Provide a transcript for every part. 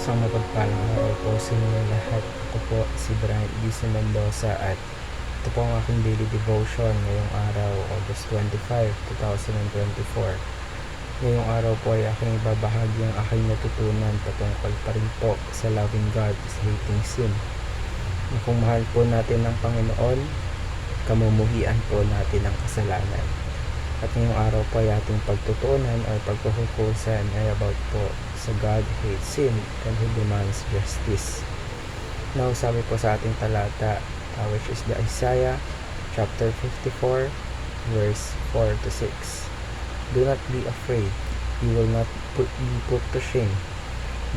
Isang mapagpalang araw po sa inyo lahat. Ako po si Brian Edison Mendoza at ito po ang aking daily devotion ngayong araw, August 25, 2024. Ngayong araw po ay aking ibabahagi ang aking natutunan patungkol pa rin po sa loving God is hating sin. Na kung mahal po natin ang Panginoon, kamumuhian po natin ang kasalanan. At ngayong araw po ay ating pagtutunan o pagkukukusan ay about po sa God hates sin and He demands justice. Now, sabi po sa ating talata, which is the Isaiah chapter 54 verse 4 to 6. Do not be afraid, you will not be put to shame.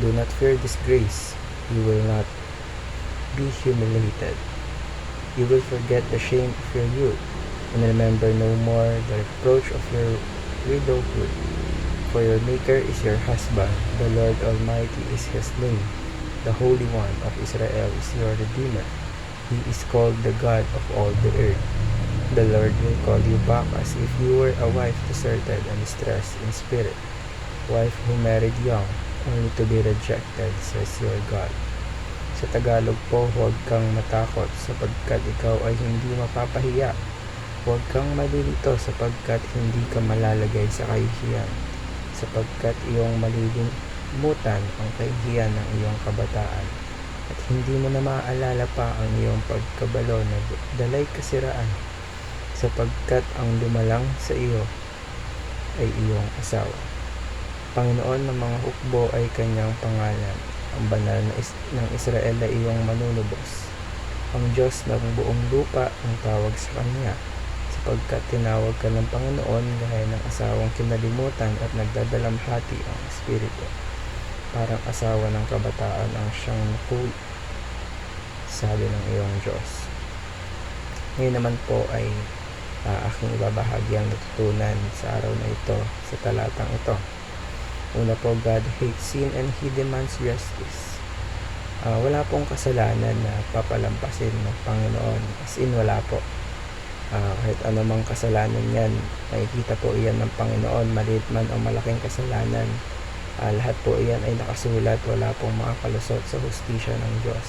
Do not fear disgrace, you will not be humiliated. You will forget the shame of your youth, and remember no more the reproach of your widowhood. For your Maker is your husband, the Lord Almighty is His name. The Holy One of Israel is your Redeemer. He is called the God of all the earth. The Lord will call you back as if you were a wife deserted and distressed in spirit, wife who married young, only to be rejected, says your God. Sa Tagalog po, huwag kang matakot sapagkat ikaw ay hindi mapapahiya. Huwag kang malilito sapagkat hindi ka malalagay sa kahihiyan, sapagkat iyong malilimutan ang kahihiyan ng iyong kabataan, at hindi mo na maaalala pa ang iyong pagkabalo na dalay kasiraan, sapagkat ang dumalang sa iyo ay iyong asawa. Panginoon ng mga hukbo ay kanyang pangalan, ang banal ng Israel ay iyong manunubos. Ang Diyos ng buong lupa ang tawag sa kanya, sapagkat tinawag ka ng Panginoon gaya ng asawang kinalimutan at nagdadalamhati ang espiritu. Parang asawa ng kabataan ang siyang nakuwi, sabi ng iyong Diyos. Ngayon naman po ay aking ibabahagi ang natutunan sa araw na ito, sa talatang ito. Una po, God hates sin and He demands justice. Wala pong kasalanan na papalampasin ng Panginoon. As in, wala po. Kahit anumang kasalanan yan, makikita po iyan ng Panginoon, maliit man o malaking kasalanan. Lahat po iyan ay nakasulat, wala pong makakalusot sa hustisya ng Diyos.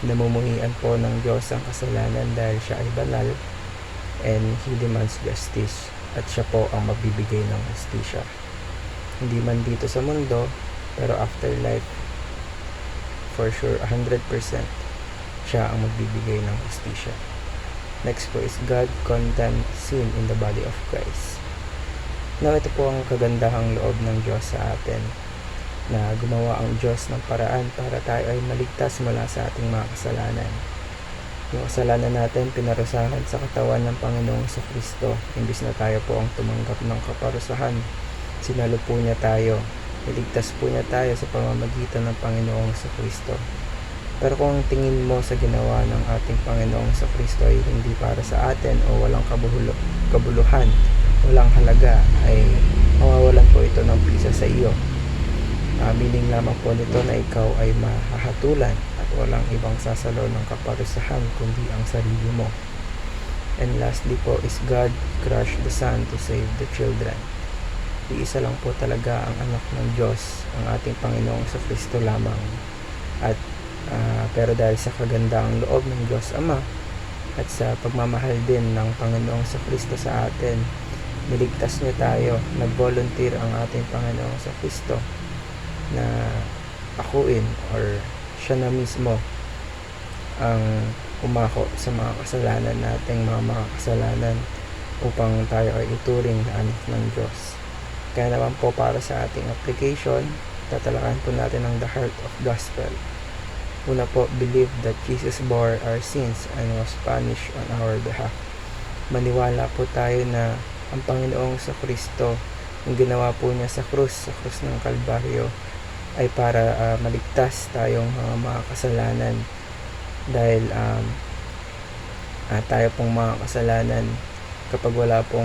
Namumuhian po ng Diyos ang kasalanan dahil siya ay banal, and He demands justice, at siya po ang magbibigay ng hustisya. Hindi man dito sa mundo, pero afterlife, for sure, 100%, siya ang magbibigay ng hustisya. Next po is God condemned sin in the body of Christ. Now, ito po ang kagandahang loob ng Diyos sa atin, na gumawa ang Diyos ng paraan para tayo ay maligtas mula sa ating mga kasalanan. Yung kasalanan natin pinarusahan sa katawan ng Panginoong Kristo. Imbis na tayo po ang tumanggap ng kaparusahan, sinalo po niya tayo, iligtas po niya tayo sa pamamagitan ng Panginoong Kristo. Pero kung tingin mo sa ginawa ng ating Panginoong Kristo ay hindi para sa atin o walang kabuluhan, walang halaga, ay mawawalan po ito ng bisa sa iyo. Meaning lamang po nito na ikaw ay mahahatulan at walang ibang sasalo ng kaparusahan kundi ang sarili mo. And lastly po is God crushed the Son to save the children. Iisa lang po talaga ang anak ng Diyos, ang ating Panginoong Kristo lamang. At pero dahil sa kagandahang loob ng Diyos Ama at sa pagmamahal din ng Panginoong Kristo sa atin, niligtas niya tayo. Nag-volunteer ang ating Panginoong Kristo na akuin, or siya na mismo ang umako sa mga kasalanan nating mga kasalanan upang tayo ay ituring na anak ng Diyos. Kaya naman po, para sa ating application, tatalakayan po natin ang the heart of gospel. Una po, believe that Jesus bore our sins and was punished on our behalf. Maniwala po tayo na ang Panginoong Kristo, ang ginawa po niya sa krus ng Kalbaryo, ay para maligtas tayong mga kasalanan. Dahil tayo pong mga kasalanan, kapag wala po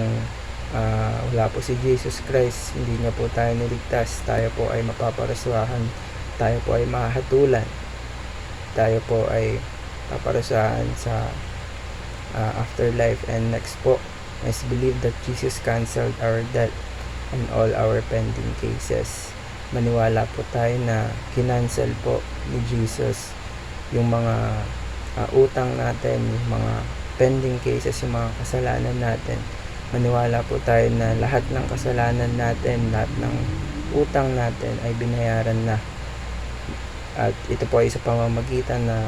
si Jesus Christ, hindi niya po tayo niligtas, tayo po ay mapaparuswahan, tayo po ay mahatulan, tayo po ay paparusahan sa afterlife. And next po is believe that Jesus canceled our debt and all our pending cases. maniwala po tayo na kinancel po ni Jesus yung mga utang natin, yung mga pending cases, yung mga kasalanan natin. Maniwala po tayo na lahat ng kasalanan natin, lahat ng utang natin ay binayaran na. At ito po ay sa pamamagitan na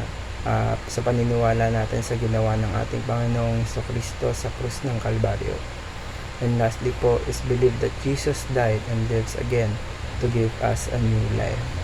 sa paniniwala natin sa ginawa ng ating Panginoong Jesucristo sa krus ng Kalbaryo. And lastly po is believe that Jesus died and lives again to give us a new life.